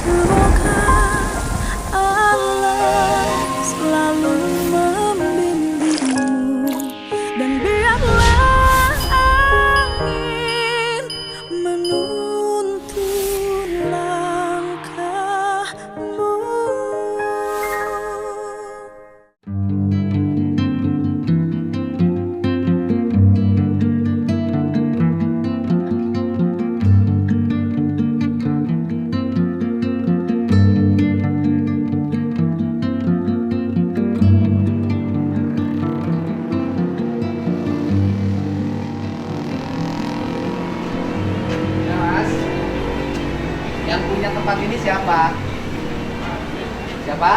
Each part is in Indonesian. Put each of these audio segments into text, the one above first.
Semoga Allah selalu membimbingmu dan biarlah angin menuntun langkahmu. Ya, Mas. Yang punya tempat ini siapa? Siapa?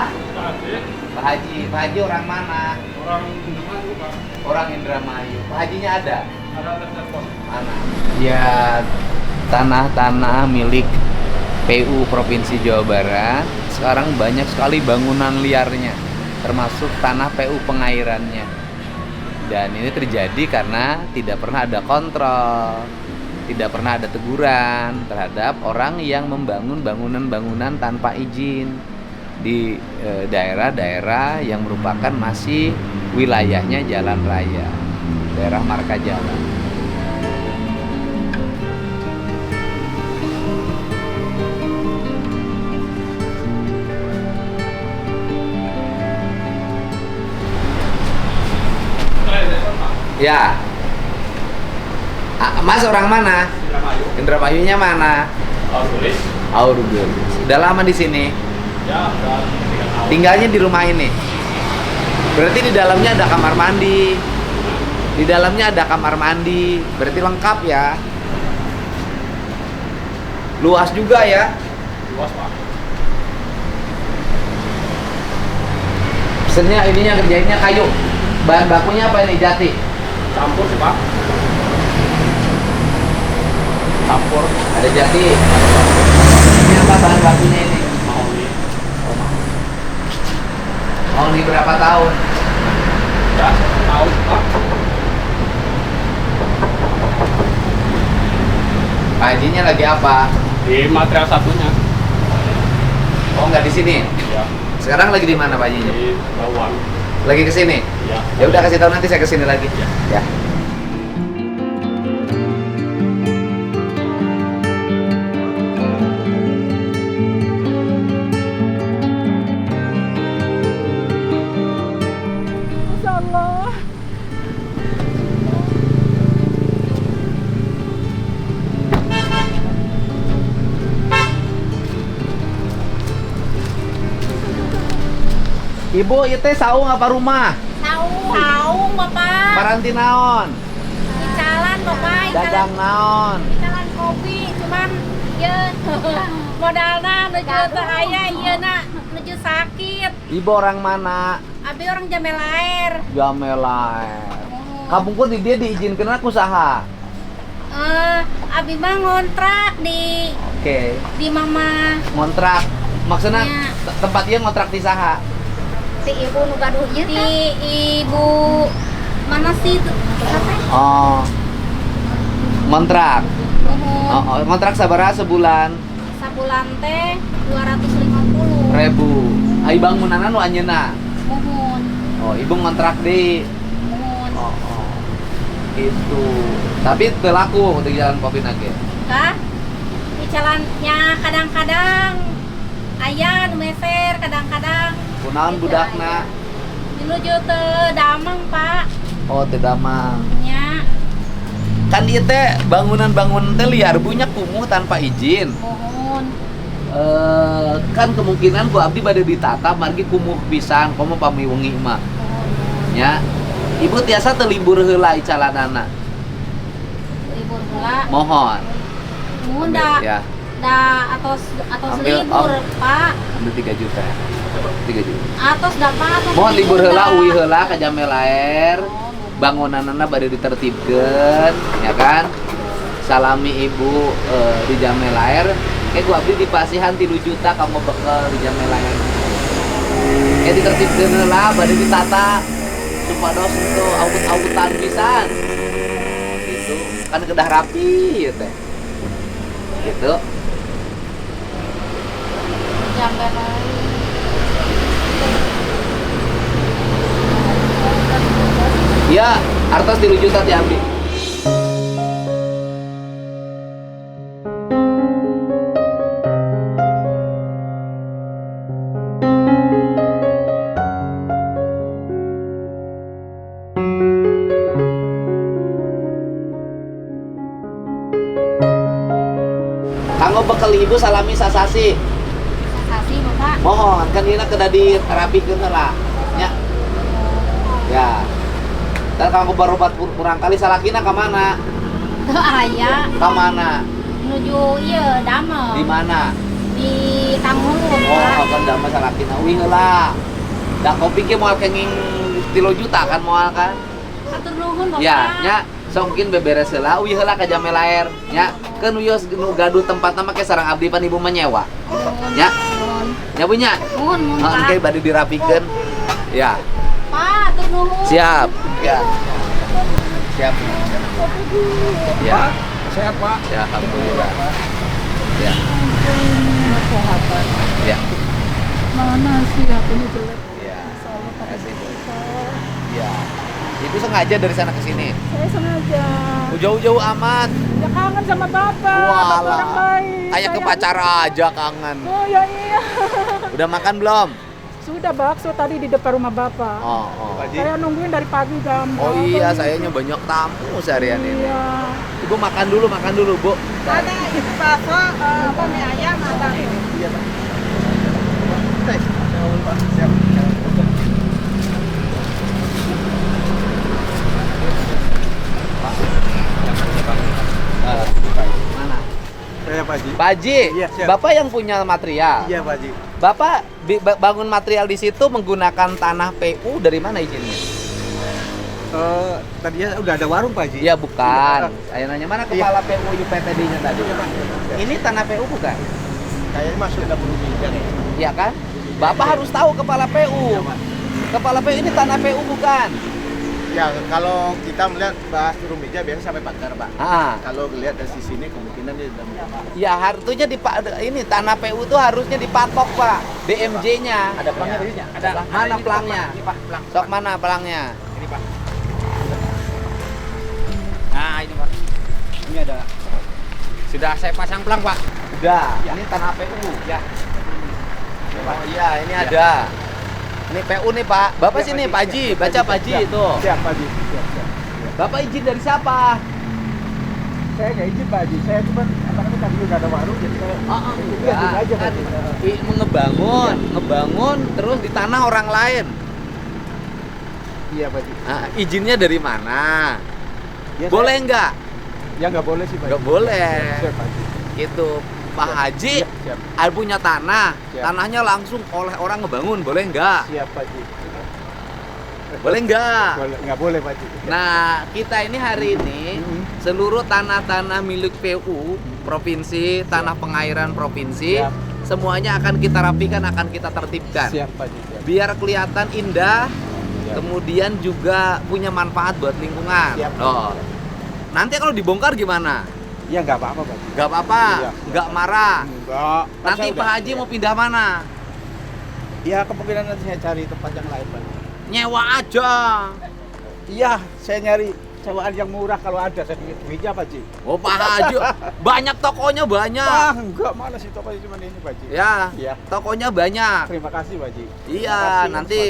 Pak Haji. Pak Haji orang mana? Orang Indramayu, Pak. Orang Indramayu. Pak Hajinya ada? Ada telepon. Mana? Ya, tanah-tanah milik PU Provinsi Jawa Barat. Sekarang banyak sekali bangunan liarnya, termasuk tanah PU pengairannya. Dan ini terjadi karena tidak pernah ada kontrol, tidak pernah ada teguran terhadap orang yang membangun bangunan-bangunan tanpa izin di daerah-daerah yang merupakan masih wilayahnya jalan raya, daerah marka jalan. Telepon, Pak. Ya, Mas orang mana? Indramayu. Indramayunya mana? Oh, tulis. Aurubis. Udah lama di sini? Ya, udah 3 tahun. Tinggalnya di rumah ini. Berarti di dalamnya ada kamar mandi. Di dalamnya ada kamar mandi. Berarti lengkap ya. Luas juga ya. Luas, Pak. Pesennya ininya kerjainnya kayu. Bahan bakunya apa ini? Jati. Campur sih, Pak. Campur. Ada jati. Ini apa bahan bakunya ini? Mahoni. Mau nih berapa tahun? Ya, 1 tahun, Pak. Pak Hajinya lagi apa? Di material satunya. Oh, nggak di sini. Ya, Sekarang lagi di mana Pak Hajinya? di bawah. Lagi ke sini? Ya. Ya udah kasih tahu nanti saya ke sini lagi. Ya. Masya Allah. Ibu, itu saung apa rumah? Saung Bapak. Paranti naon? Icalan Bapak. Dagang naon? Icalan kopi cuman ye modalna nuju teu aya ieu na nuju sakit. Ibu orang mana? Abi orang Jamelair. Jamelair. Kampung pun di dia diizinkan aku usaha. Abi mah ngontrak di Oke. Mama Ngontrak. Maksudnya Ya. tempat dia ngontrak di saha? si ibu nu gaduh ieu di ibu mana sih itu? Oh. Ngontrak. Oh, ngontrak sabaraha sebulan? Sabulan teh 250. Ribu. Ai bangunanan nu anjeunna. Muhun. Oh, ibu ngontrak di. Muhun. Oh. Itu. Tapi teu laku untuk jalan kopi nage. Kah? Icalannya kadang-kadang aya nu meser, kadang-kadang Kunaon budakna? menuju teu damang, Pak. Oh, teu damang. Nya, Kan ieu teh bangunan-bangunan teh liar punya kumuh tanpa izin. mohon. Kan kemungkinan ku abdi bade ditata margi kumuh pisan komo pamiwengi mah. Nya. Ibu tiasa teu libur heula icalanana. Libur heula. Mohon. Mun da Ya, atos Ambil, libur, Om. Pak. ambil 3 juta. 3 juta. Atos dapat atos. Mohon libur heula da. uwi heula ka Jamelair. Bangunanana bade ditertibkeun, ya kan? Salami ibu di Jamelair. Ku abdi dipasihan 3 juta kamu bekel di Jamelair. Ditertibkeun heula bade ditata supados itu aut-autan pisan. Gitu. Kan kedah rapi ya teh. Gitu. pelanggan lain. Ya, artos 3 juta ti abdi. Kanggo bekal ibu salami sasasi. Kasih Bapak. Mohon kan dina kedah dirapikeun heula. Nya. Ya. Dan kanggo barobat kurang kali salakina ka mana? Teu aya Ka mana? menuju ieu Damel. Di mana? Di Tanggul. Oh, kan dama salakina uwi heula. Da kopi ge moal kenging 3 juta kan moal kan? Atur nuhun Bapak. Ya, nya sok mungkin beberes heula uwi heula ka jam laer. Nya, keun wios nu gaduh tempatna make sareng abdi pan ibu menyewa. Ya. Nuhun. Nya punya. Nuhun Heeh, Pak. engke bade dirapikeun. Ya. Pak, atur nuhun. Siap. Ya. Siap. Ya. Sehat, Pak. Ya, alhamdulillah. Ya. Ya. Mana sih aku ini jelek. Ya. Salah pakai Kasih. dosa. Ya. Ibu sengaja dari sana ke sini. Saya sengaja. Jauh-jauh amat. Ya kangen sama bapak. Bapak orang Walah. baik. Kayak ke Saya- pacar aja kangen. Oh ya iya. Udah makan belum? Sudah bakso tadi di depan rumah bapak. Oh, oh. Saya nungguin dari pagi jam. Oh berapa iya, ini? sayanya banyak tamu seharian ini. Iya. Ibu makan dulu, Bu. Ada itu bakso, apa mie ayam ada. Iya, Pak. Mana? Saya Pak Haji. Pak Haji, Iya, siap. Bapak yang punya material. Iya Pak Haji. Bapak bangun material di situ menggunakan tanah PU dari mana izinnya? Tadinya udah ada warung Pak Haji. Iya bukan. Saya nanya mana kepala PU UPTD-nya tadi? Iya, Pak. Ini tanah PU bukan? Kayaknya masuk dalam rumahnya. Iya kan? Bapak harus tahu kepala PU. Kepala PU ini tanah PU bukan? Ya kalau kita melihat bahas turun meja biasanya sampai pagar Pak. Ah, Kalau lihat dari sisi ini kemungkinan dia sudah ya harusnya ini tanah PU itu harusnya dipatok Pak. DMJ-nya. Ada pelangnya di sini. Ada. Mana ini, pelangnya? Pak. Ini, Pak, pelang. Sok mana pelangnya? Ini, Pak. Nah, ini, Pak. Ini ada. Sudah saya pasang pelang, Pak. Udah. Ya. Ini tanah PU. Ya. Oh iya, ini ada. Ini PU nih Pak. Bapak Ya, sini Pak Pak Haji. Haji, baca Pak Haji itu. Siap Pak Haji. Siap, siap. Bapak izin dari siapa? Saya nggak izin Pak Haji. Saya cuma apa namanya tadi udah ada warung jadi saya Enggak, izin aja Pak kan Haji. ngebangun terus di tanah orang lain. Iya Pak Haji. Nah, izinnya dari mana? Ya, Boleh nggak? Ya nggak boleh sih Pak Haji. Nggak boleh. Siap Pak Haji. Gitu. Pak Haji Siap, siap. ada punya tanah, Siap. tanahnya langsung oleh orang ngebangun, boleh nggak? Siap Pak Haji. Boleh nggak? Nggak boleh Pak Haji. Nah, kita ini hari ini seluruh tanah-tanah milik PU provinsi, tanah pengairan provinsi, Siap. semuanya akan kita rapikan, akan kita tertibkan. Siap Pak Haji. Siap. Biar kelihatan indah, Siap. kemudian juga punya manfaat buat lingkungan. Siap. Loh. Nanti kalau dibongkar gimana? Ya nggak apa-apa Pak Haji. Gak apa-apa, Iya. nggak marah. Enggak. Nanti Pak Haji mau pindah mana? Ya kemungkinan nanti saya cari tempat yang lain Pak. Nyewa aja. Iya, saya nyari sewaan yang murah kalau ada saya duitnya Pak Haji. Oh Pak Haji, banyak tokonya banyak. Ah, enggak, mana sih tokonya cuma ini Pak Haji. Ya, Iya. tokonya banyak. Terima kasih Pak Haji. Iya, Terima kasih, nanti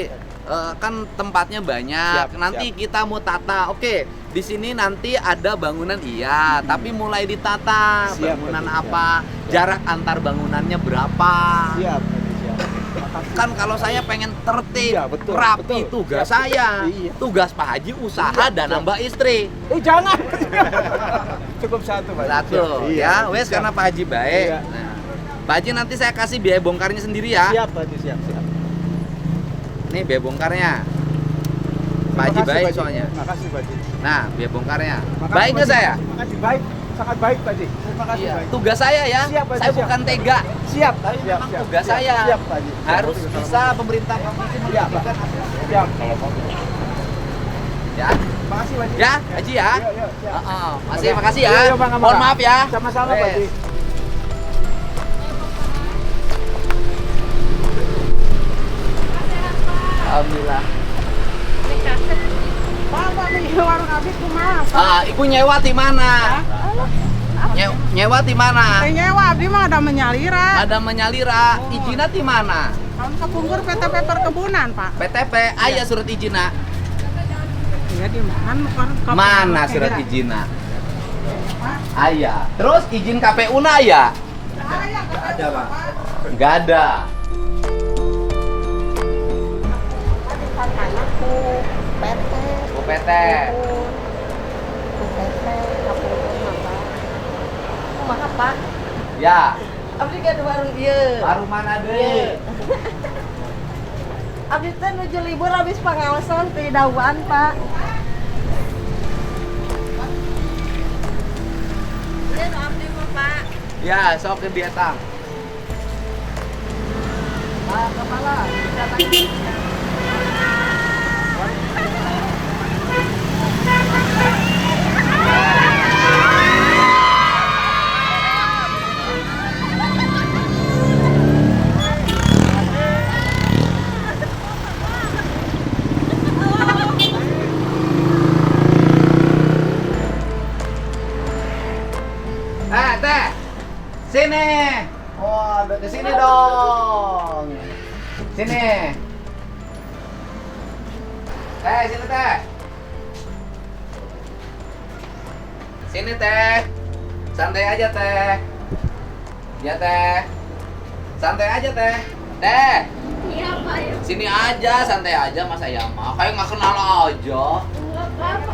Mas. kan tempatnya banyak. Siap, Nanti siap. kita mau tata. Oke, di sini nanti ada bangunan iya, tapi mulai ditata. Siap, Bangunan Pak, apa? siap. Jarak antar bangunannya berapa? Siap, Pak Haji, siap. Terima kasih. Kan kalau saya pengen tertib, Iya, betul, rapi, betul. tugas Siap. saya. Iya. Tugas Pak Haji usaha Siap, dan siap. nambah istri. Jangan. Cukup satu Pak Haji. Satu, Siap. Iya, ya, Pak Haji, wes siap. karena Pak Haji baik. Iya. Nah, Pak Haji nanti saya kasih biaya bongkarnya sendiri ya. Siap Pak Haji, siap, siap. Nih biaya bongkarnya. Pak Haji Terima kasih, baik Pak Haji. soalnya. Terima kasih Pak Haji. Nah, biaya bongkarnya. Makasih, Baik Pak nggak Haji. saya? Terima kasih, baik. Sangat baik Pak Haji. Terima kasih Iya, Pak Haji. tugas saya ya. Siap, Pak Haji, Saya siap. bukan tega. Siap, Tapi siap, memang siap, tugas siap, saya. Siap Pak Haji. Harus Siap. bisa pemerintah provinsi Siap, Pak. menjadikan Siap. ya. Terima kasih Pak Haji. Ya, Haji ya. Iya, iya, siap. Masih Oke. makasih ya. Iya, iya, Pak, nggak Mohon apa-apa. maaf ya. Sama-sama Pak Haji. Wes. Ibu nyewa di mana? Nyewa di mana? Nyewa abdi mah ada menyalira. Ada menyalira. Izinnya di mana? Tahun kepungkur PTP perkebunan, Pak. PTP, aya surat izinnya. Iya di mana? Mana surat izinnya? Aya. Terus izin KPU-na aya? Ada, Pak. Enggak ada. UPT. Kumaha Pak? Ya. Abdi ge di warung ieu. Baru mana deh? Abdi teh nuju libur habis pangaosan di Dawan, Pak. Ieu nu abdi mah, Pak. Ya, sok ke dia tang. Pak kepala. Teh. Sini. Oh, ke sini dong. Sini. Sini Teh. Sini Teh. Santai aja Teh. Ya Teh. Santai aja Teh. Teh. Iya, Pak. Sini aja, santai aja Mas Ayama. Kayak nggak kenal aja. Enggak apa-apa.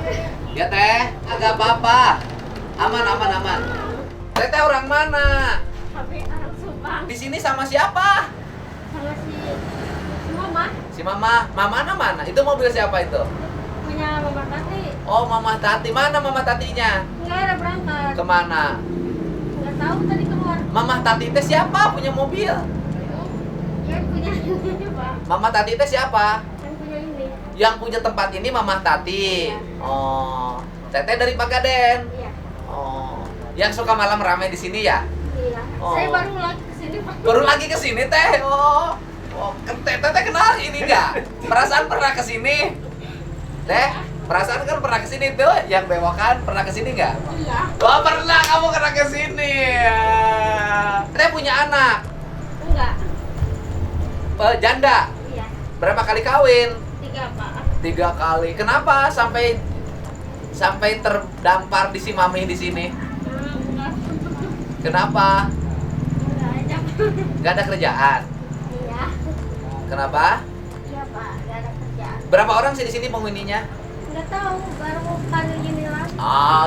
Ya Teh, agak apa-apa. Aman. Teteh orang mana? Tapi anak Subang Di sini sama siapa? sama si Mama Si Mama. Mamana mana? Itu mobil siapa itu? punya Mama Tati. Oh, Mama Tati. Mana Mama Tatinya? Enggak ada berangkat. Kemana? Enggak tahu tadi keluar. Mama Tati teh siapa punya mobil? Yang punya ini, Pak. Mama Tati teh siapa? Yang punya ini. Yang punya tempat ini Mama Tati. Oh, Teteh dari Pagaden. Iya. Oh, yang suka malam ramai di sini ya? Iya. Oh. Saya baru lagi kesini, Pak. Baru lagi ke sini teh. Oh, Teteh kenal ini enggak? Perasaan pernah ke sini? Teh, perasaan kan pernah ke sini tuh, yang bewokan pernah ke sini enggak? Iya. Oh, pernah kamu pernah ke sini. Teh punya anak? Enggak. Janda. Iya. Berapa kali kawin? 3, Pak. 3 kali. Kenapa sampai terdampar di si Mami di sini? Enggak. Kenapa? Enggak aja. Gak ada kerjaan. Iya. Kenapa? Iya, Pak. Enggak ada kerjaan. Berapa orang sih di sini penghuninya? Enggak tahu, baru kali ini lagi.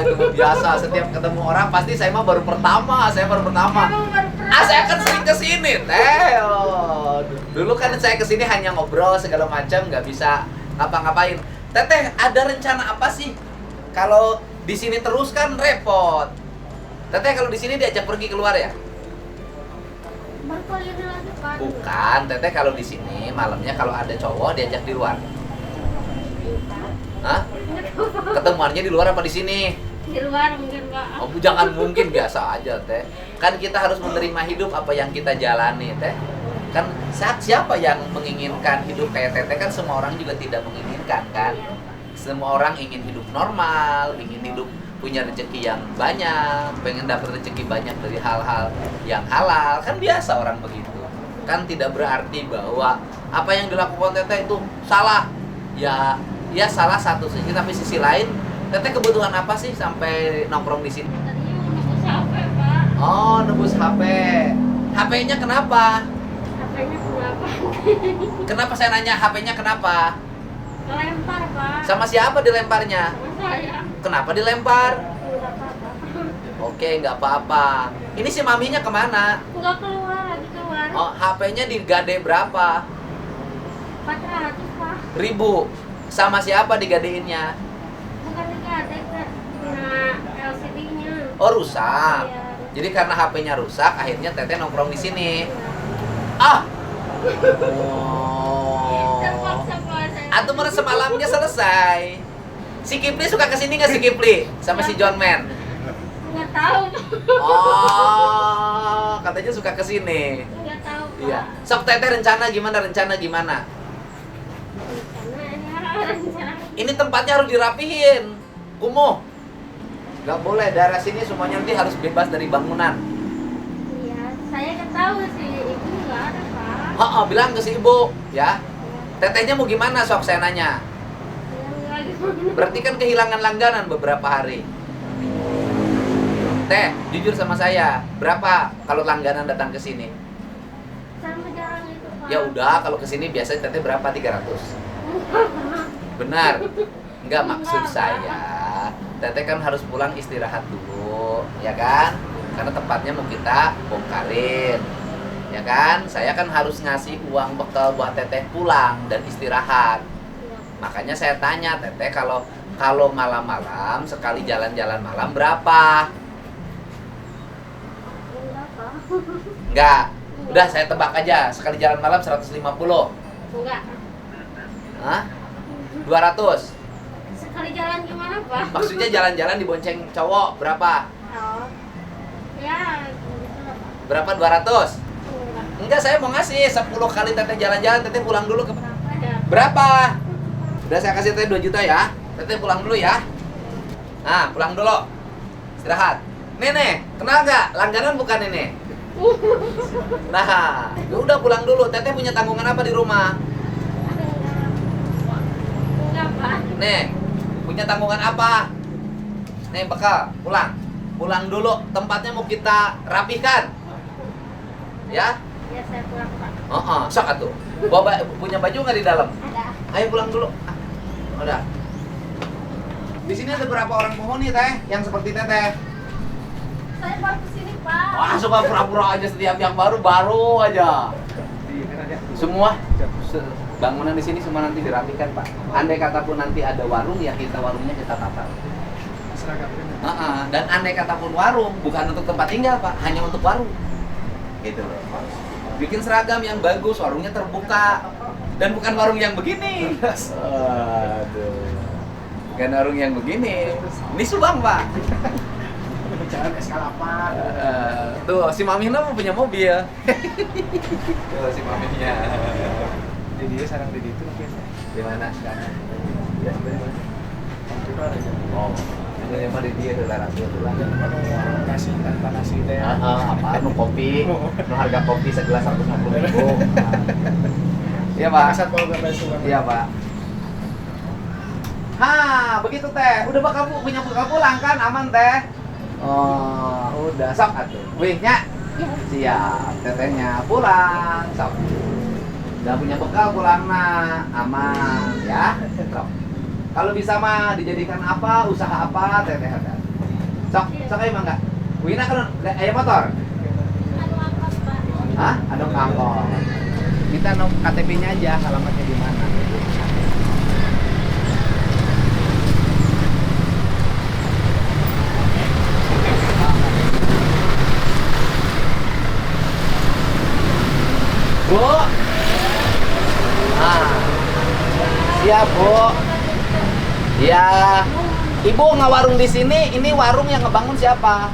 Itu mah biasa. Setiap ketemu orang pasti saya mah baru pertama. Emang baru pernah. Saya kan sering kesini, Teh. Dulu kan saya kesini hanya ngobrol segala macam, nggak bisa ngapa-ngapain. Teteh, ada rencana apa sih? Kalau di sini terus kan repot. Teteh kalau di sini diajak pergi keluar ya? Baru kali ini lagi, Pak. Bukan, Teteh kalau di sini malamnya kalau ada cowok diajak di luar. Hah? Ketemuannya di luar apa di sini? Di luar mungkin, Pak. Oh, jangan mungkin, biasa aja Teh. Kan kita harus menerima hidup apa yang kita jalani Teh. Kan siapa yang menginginkan hidup kayak Teteh, kan semua orang juga tidak menginginkan kan. Semua orang ingin hidup normal, ingin hidup punya rezeki yang banyak, pengen dapat rezeki banyak dari hal-hal yang halal. Kan biasa orang begitu. Kan tidak berarti bahwa apa yang dilakukan Teteh itu salah. Ya salah satu sisi, tapi sisi lain Teteh kebutuhan apa sih sampai nongkrong di sini? Tadinya mau nebus HP, Pak. Oh, nebus HP. HP-nya kenapa? HP-nya kenapa? Kenapa saya nanya HP-nya kenapa? Kelempar, Pak. Sama siapa dilemparnya? Sama saya. Kenapa dilempar? Enggak apa-apa. Oke, nggak apa-apa. Ini si maminya kemana? Enggak keluar, lagi keluar. Oh, HP-nya digade berapa? 400, Pak. Ribu. Sama siapa digadeinnya? Bukan digadek, kena LCD-nya. Oh, rusak. Iya. Jadi karena HP-nya rusak, akhirnya Teteh nongkrong di sini. Iya. Oh. Terpaksa, Pak. Saya. Atau mana semalamnya selesai. Si Kipli suka kesini nggak si Kipli? Sama si John Man? Enggak tahu. Oh, katanya suka kesini. Enggak tahu, Pak. Iya. Sok Teteh rencana gimana? Rencana ini Ini tempatnya harus dirapihin. kumuh. Nggak boleh, daerah sini semuanya nanti harus bebas dari bangunan. Iya, saya nggak tahu sih, ibu nggak ada Pak. Bilang ke si ibu, ya. Tetehnya mau gimana sok saya nanya. Berarti kan kehilangan langganan beberapa hari. Teh, jujur sama saya, berapa kalau langganan datang ke sini? Sama jalan itu Pak. Ya udah, kalau ke sini biasanya teteh berapa? 300. Benar. Enggak, maksud saya, teteh kan harus pulang istirahat dulu, ya kan? Karena tempatnya mau kita bongkarin. Ya kan? Saya kan harus ngasih uang bekal buat teteh pulang dan istirahat. Makanya saya tanya, teteh kalau malam-malam sekali jalan-jalan malam berapa? Enggak. Udah saya tebak aja, sekali jalan malam 150. Enggak. Hah? 200. Sekali jalan gimana Pak? Maksudnya jalan-jalan dibonceng cowok berapa? Oh. Ya, gitu lah Pak. Berapa? 200? Enggak. Enggak, saya mau ngasih 10 kali teteh jalan-jalan, teteh pulang dulu ke Berapa ya? berapa? Udah saya kasih teteh 2 juta ya. Teteh pulang dulu ya. Nah, pulang dulu. Istirahat. Nenek, kenal nggak? Langganan bukan nenek. Nah, ya udah pulang dulu. Teteh punya tanggungan apa di rumah? Enggak Pak. Nih, punya tanggungan apa? Nih, bekal, pulang. Pulang dulu, tempatnya mau kita rapihkan. Ya? Ya saya pulang Pak. Sok atuh. Punya baju nggak di dalam? Ada. Ayo pulang dulu. Udah. Di sini ada berapa orang penghuni teh yang seperti teteh? Saya baru kesini Pak. Wah, suka pura-pura aja setiap yang baru aja. Semua bangunan di sini semua nanti dirapikan, Pak. Andai kata pun nanti ada warung, ya warungnya kita tata. Dan andai kata pun warung bukan untuk tempat tinggal, Pak, hanya untuk warung. Gitu loh. Bikin seragam yang bagus, warungnya terbuka. Dan bukan warung yang begini. Aduh. Bukan warung yang begini. Ini Subang, Pak. Jalan SK8. Tuh, si Mamihna mau punya mobil. Tuh, si Mamihnya. Jadi dia sarang di itu mungkin. Di mana sekarang? Ya, Oh, ini mah di dia dolar ratus dolar. Kasih tanpa nasi teh. Apa? Nu kopi, nu harga kopi segelas 150.000. Iya, Pak. Iya, Pak. Begitu teh. Udah punya bekal pulang kan? Aman teh. Oh, udah sok atuh. Wihnya. Siap, tetehnya pulang. Sok. Udah punya bekal pulang mah aman ya. Sok. Kalau bisa mah dijadikan apa, usaha apa, teteh ada. Sok ayo mangga. Wina kan aya motor? Anu angkot Pak. Hah? Ada angkot. Minta nomor KTP-nya aja, alamatnya di mana. Bu. Siap, Bu. Ya. Ibu ngewarung di sini, ini warung yang ngebangun siapa?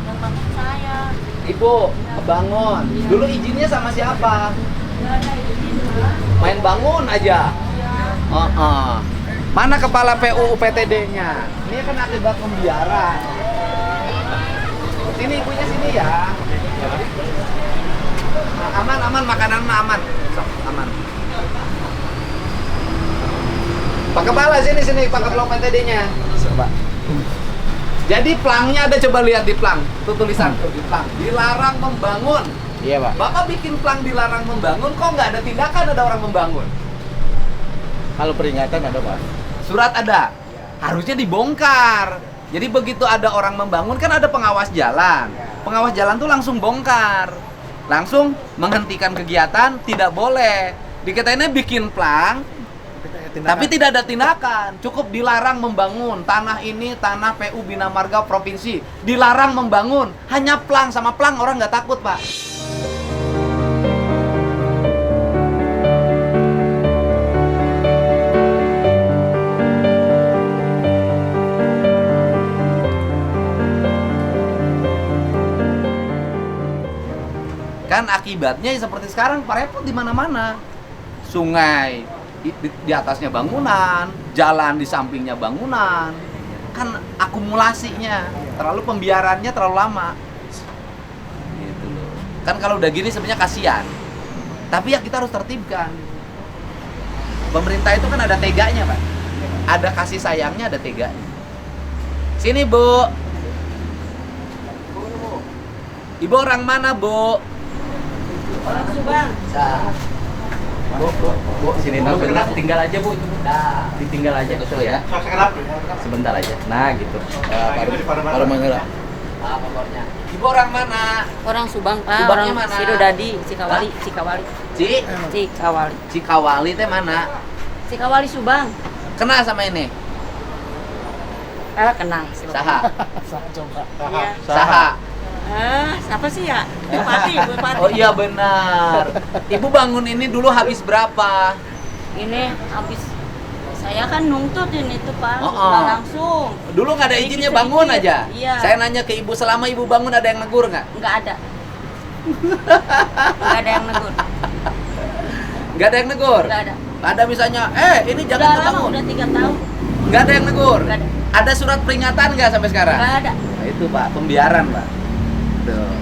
Yang bangun saya. Ibu ngebangun. Dulu izinnya sama siapa? Enggak ada izin Pak. Main bangun aja. Mana kepala PU UPTD-nya? Ini kan akibat pembiaran. Sini ibunya sini ya. Aman, makanan mah aman. Sok, aman. Pak Kepala sini, Pak Kepala UPTD-nya. Coba. Jadi plangnya ada, coba lihat di plang. Tuh tulisan tuh di plang. Dilarang membangun. Iya, Pak. Bapak bikin plang dilarang membangun, kok nggak ada tindakan ada orang membangun? Kalau peringatan ada, Pak. Surat ada. Harusnya dibongkar. Jadi begitu ada orang membangun kan ada pengawas jalan. Pengawas jalan tuh langsung bongkar. Langsung menghentikan kegiatan, tidak boleh. Dikatainnya bikin plang, tapi tidak ada tindakan. Cukup dilarang membangun. Tanah ini tanah PU Bina Marga Provinsi. Dilarang membangun. Hanya plang, sama plang orang nggak takut, Pak. Kan akibatnya seperti sekarang Pak, repot di mana-mana. Sungai di atasnya bangunan, jalan di sampingnya bangunan. kan akumulasinya, terlalu pembiarannya terlalu lama. Gitu loh. Kan kalau udah gini sebenarnya kasihan. Tapi ya kita harus tertibkan. Pemerintah itu kan ada teganya, Pak. Ada kasih sayangnya, ada teganya. Sini, Bu. Ibu orang mana, Bu? Orang Subang. Bu, sini bentar, tinggal aja, Bu. Nah, ditinggal aja betul ya. Sebentar aja. Nah, gitu. Baru manggil. Pokoknya. Ibu orang mana? Orang Subang, Pak. Subangnya Orang mana? Sidodadi, Cikawali, Cikawali. Cikawali. Cikawali teh mana? Cikawali Subang. Kena sama ini? Kenal. Saha? Iya. Saha? Siapa sih ya? Bupati, Bupati. Oh iya benar. Ibu bangun ini dulu habis berapa? Ini habis saya kan nuntut ini tuh Pak, Oh, nggak oh. langsung. Dulu nggak ada izinnya Sedikit-sedikit. bangun aja? Iya. Saya nanya ke ibu, selama ibu bangun ada yang negur nggak? Nggak ada. Nggak ada yang negur. Nggak ada yang negur? Nggak ada. Ada misalnya, ini Udah jangan lama, bangun. udah 3 tahun. Nggak ada yang negur? Nggak ada. Ada surat peringatan nggak sampai sekarang? Nggak ada. Nah, itu Pak, pembiaran Pak. Tuh.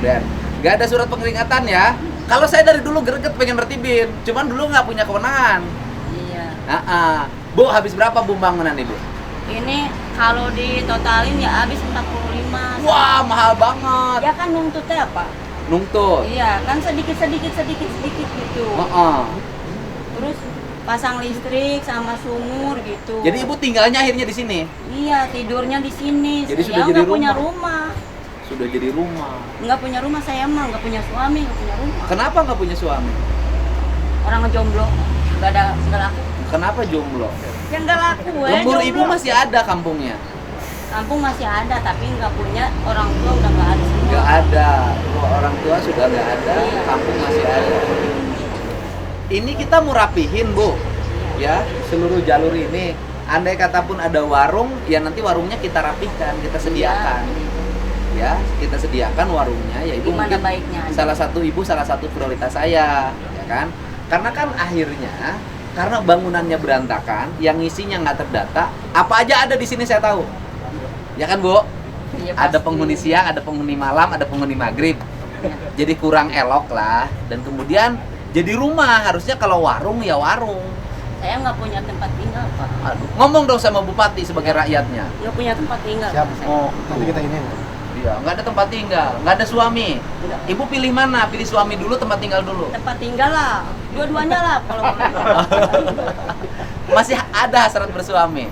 Dan nggak ada surat peringatan ya. Kalau saya dari dulu greget pengen nertibin, cuman dulu nggak punya kewenangan. Iya. Bu, habis berapa Bu bangunan Ibu? Ini kalau ditotalin ya habis 45. Wah, mahal banget. Ya kan nuntutnya apa? Nungtut. Iya, kan sedikit gitu. Terus pasang listrik sama sumur gitu. Jadi Ibu tinggalnya akhirnya di sini. Iya, tidurnya di sini. Jadi Saya sudah jadi nggak punya rumah. rumah. Sudah jadi rumah. Nggak punya rumah saya mah, nggak punya suami, nggak punya rumah. Kenapa nggak punya suami? Orang ngejomblo, nggak laku. Kenapa jomblo? Ya nggak laku, Lembur jomblo. Ibu masih ada kampungnya? Kampung masih ada, tapi nggak punya, orang tua udah nggak ada semua. Nggak ada. Orang tua sudah nggak ada, Iya. kampung masih ada. Ini kita mau rapihin Bu, ya seluruh jalur ini. Andai kata pun ada warung, ya nanti warungnya kita rapihkan, kita sediakan. Ya, kita sediakan warungnya, ya Ibu Gimana mungkin baiknya aja. salah satu prioritas saya, ya kan? Karena kan akhirnya karena bangunannya berantakan, yang isinya nggak terdata, apa aja ada di sini saya tahu. Ya kan, Bu? Iya, Ada pasti. penghuni siang, ada penghuni malam, ada penghuni maghrib. Iya. Jadi kurang elok lah. Dan kemudian jadi rumah, harusnya kalau warung ya warung. Saya nggak punya tempat tinggal, Pak. Aduh, ngomong dong sama Bupati sebagai rakyatnya. Nggak punya tempat tinggal. Siap. Pak, saya. Oh, Nanti kita ini. iya, nggak ada tempat tinggal, nggak ada suami. Nggak. Ibu pilih mana? Pilih suami dulu, tempat tinggal dulu. Tempat tinggal lah, dua-duanya lah kalau Masih ada hasrat bersuami?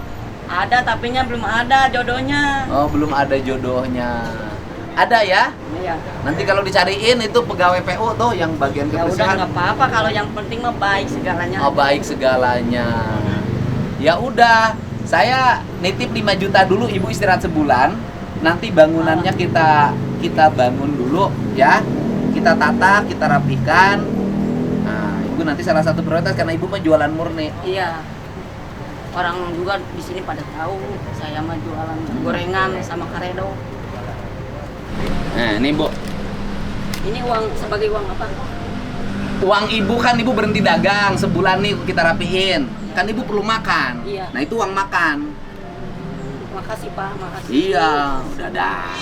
ada, tapinya belum ada jodohnya. Oh, belum ada jodohnya. Ada ya? Iya. Nanti kalau dicariin itu pegawai PU tuh yang bagian Ya udah kebersihan. nggak apa-apa, kalau yang penting mah baik segalanya. Oh, baik segalanya. Ya udah, saya nitip 5 juta dulu, Ibu istirahat sebulan. Nanti bangunannya kita bangun dulu ya. Kita tata, kita rapihkan. Nah, Ibu nanti salah satu prioritas karena Ibu mah jualan murni. Iya. Orang juga di sini pada tahu saya mah jualan gorengan sama karedo. Nah, ini Bu. Ini uang sebagai uang apa? Uang Ibu kan Ibu berhenti dagang sebulan nih kita rapihin. Kan Ibu perlu makan. Iya. Nah, itu uang makan. Makasih Pak, makasih. Iya, udah dah.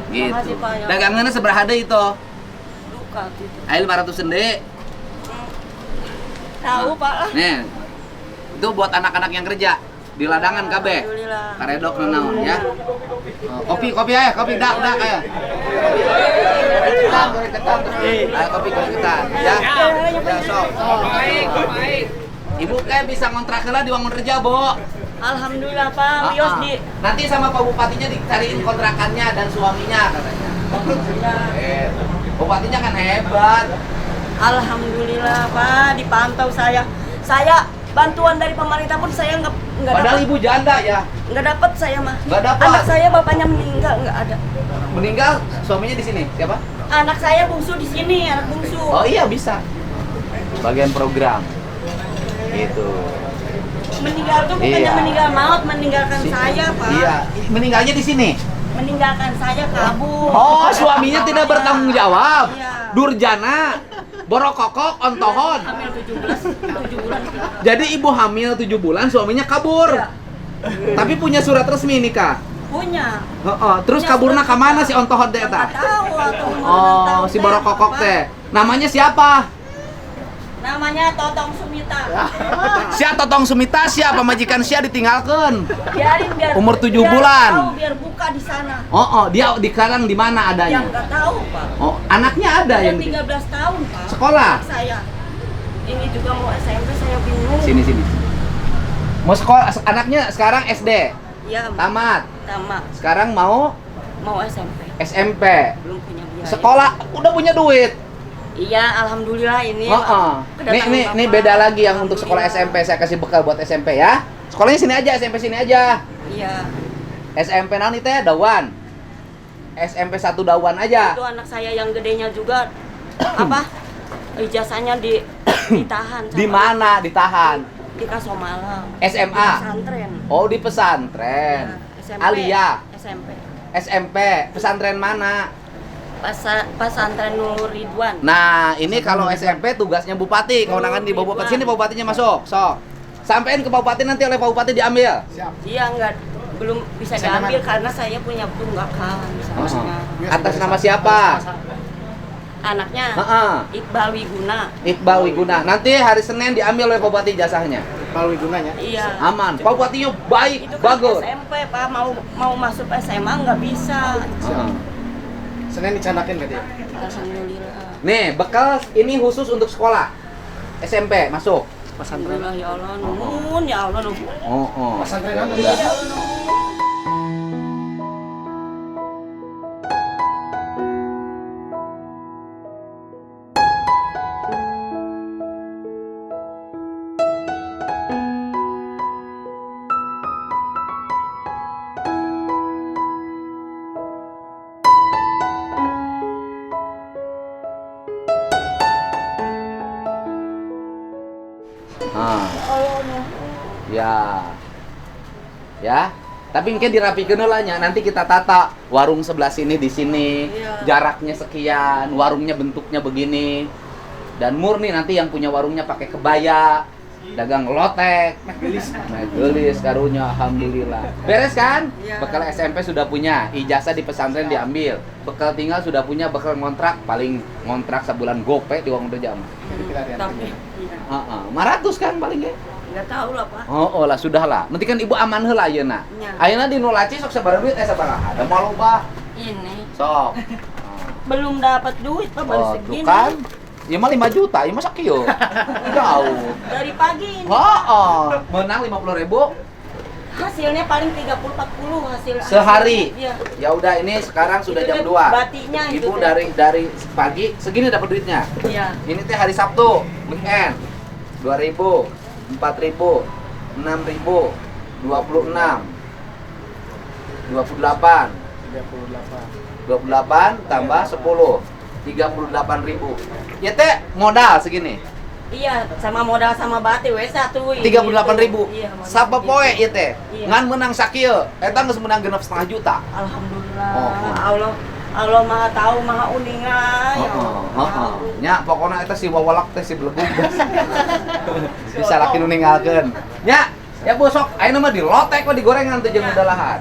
Gitu. Makasih, Pak, ya. Dagangannya seberapa ada itu? Luka gitu. Ayo 500 sende. Tahu Pak lah. Nih. Itu buat anak-anak yang kerja di ladangan KB. Alhamdulillah. Karedok nanaon ya. Kopi ya, kopi dak ya. Ayo kopi ketan ya. Ya sok. Baik. Ibu kayak bisa ngontrak heula di Wangun Reja, Bu. Alhamdulillah Pak, Wios di. Nanti sama Pak Bupatinya dicariin kontrakannya dan suaminya katanya. Bupatinya kan hebat. Alhamdulillah Pak, dipantau saya. Saya bantuan dari pemerintah pun saya nggak Padahal dapat. Ibu janda ya. Nggak dapat saya mah. Nggak dapat. Anak saya bapaknya meninggal, nggak ada. Meninggal suaminya di sini. Siapa? Anak saya bungsu di sini, anak bungsu. Oh iya bisa. Bagian program. Gitu. Meninggal tuh bukannya Iya. meninggal maut, meninggalkan saya, Pak. Iya, meninggalnya di sini. Meninggalkan saya kabur. Oh, suaminya tidak bertanggung jawab. Iya. Durjana, borokokok, ontohon. Hamil 7 bulan. Jadi ibu hamil 7 bulan, suaminya kabur. Iya. Tapi punya surat resmi nikah. Punya. Heeh, terus Punya kaburna surat ka mana nikah. si ontohon teh Nggak eta? tahu atau Oh, si borokokok teh. Namanya siapa? Namanya Totong Sumita. Sia Totong Sumita, sia pamajikan sia ditinggalkan. Biarin biar Umur 7 biar bulan. tahu, biar buka di sana. Oh, dia sekarang di mana adanya? Yang nggak tahu, Pak. Oh, anaknya ada Udah yang 13 tahun, Pak. Sekolah? Anak saya. Ini juga mau SMP, saya bingung. sini. Mau sekolah, anaknya sekarang SD, Iya, tamat. tamat. Sekarang mau Mau SMP. SMP. Belum punya biaya. Sekolah udah punya duit. Iya, alhamdulillah ini. Heeh. kedatangan Nih Bapak. beda lagi yang untuk sekolah Alhamdulillah. SMP. Saya kasih bekal buat SMP ya. Sekolahnya sini aja, SMP sini aja. Iya. SMP nanti teh Dawan. SMP 1 Dawan aja. Itu anak saya yang gedenya juga apa? Ijazahnya ditahan sama Di mana ditahan? di Kasomala. SMA. Di pesantren. Oh, di pesantren. Ya, SMP. Alia. SMP. SMP. Pesantren mana? Pesantren Nurul Ridwan. Nah, ini kalau SMP tugasnya bupati, kewenangan di bupati. Sini bupatinya masuk, sok. Sampein ke bupati nanti oleh Pak Bupati diambil. Iya, enggak belum bisa diambil karena saya punya tunggakan misalnya. Atas nama siapa? Anaknya Heeh. Iqbal Wiguna. Iqbal Wiguna. Nanti hari Senin diambil oleh Pak Bupati jasanya. Kalau gunanya. Iya. Aman. Pak Bupatinya baik, Itu kan bagus. SMP, Pak, mau masuk SMA nggak bisa. Heeh. Senin dicanakin nggak dia? Alhamdulillah. Nih, bekal ini khusus untuk sekolah. SMP masuk. Alhamdulillah ya Allah, nuhun ya Allah nuhun. Oh. Pesantren apa? Udah. Ah. Ya. Ya. Tapi mungkin dirapikan lah nya. Nanti kita tata warung sebelah sini di sini. Iya. Jaraknya sekian, warungnya bentuknya begini. Dan murni nanti yang punya warungnya pakai kebaya, dagang lotek, gelis karunya, alhamdulillah. Beres kan? Iya. Bekal SMP sudah punya, ijazah di pesantren diambil. Bekal tinggal sudah punya, bekal ngontrak paling ngontrak sebulan gope di uang udah jam. Tapi iya. 500 kan paling ge. Nggak tahu lah, Pak. Oh lah sudah lah. Nanti kan ibu aman heula ayeuna. Nya. Ayeuna di Nulaci sok sabaraha duit sabaraha? Ada mau loba. Ini Sok. belum dapat duit, Pak, baru Oh, tuh segini. kan. Ya mah 5 juta, ya masa kieu. Jauh. Dari pagi ini. Menang 50.000 Hasilnya paling 30-40 hasil. sehari. Iya. Ya udah ini sekarang sudah Itu jam teh 2. batinya itu Ibu teh. dari pagi segini dapat duitnya. Iya. Ini teh hari Sabtu, weekend. 2.000, 4.000, 6.000, 26, 28, 28 tambah 10, 38.000. Ya teh modal segini. Iya, sama modal sama bati we satu. 38.000. Iya, modal Sapa gitu. poe ieu teh. Iya. Ngan menang sakieu. Eta geus menang 6,5 juta. Alhamdulillah. Oh. Allah Maha tahu, Maha uningan. Ya Allah. Nya pokona eta si wawalak teh si belebug. Bisa laki nu ninggalkeun. Nya, ya bosok ayeuna mah di lotek we digorengan teh jeung udalahan.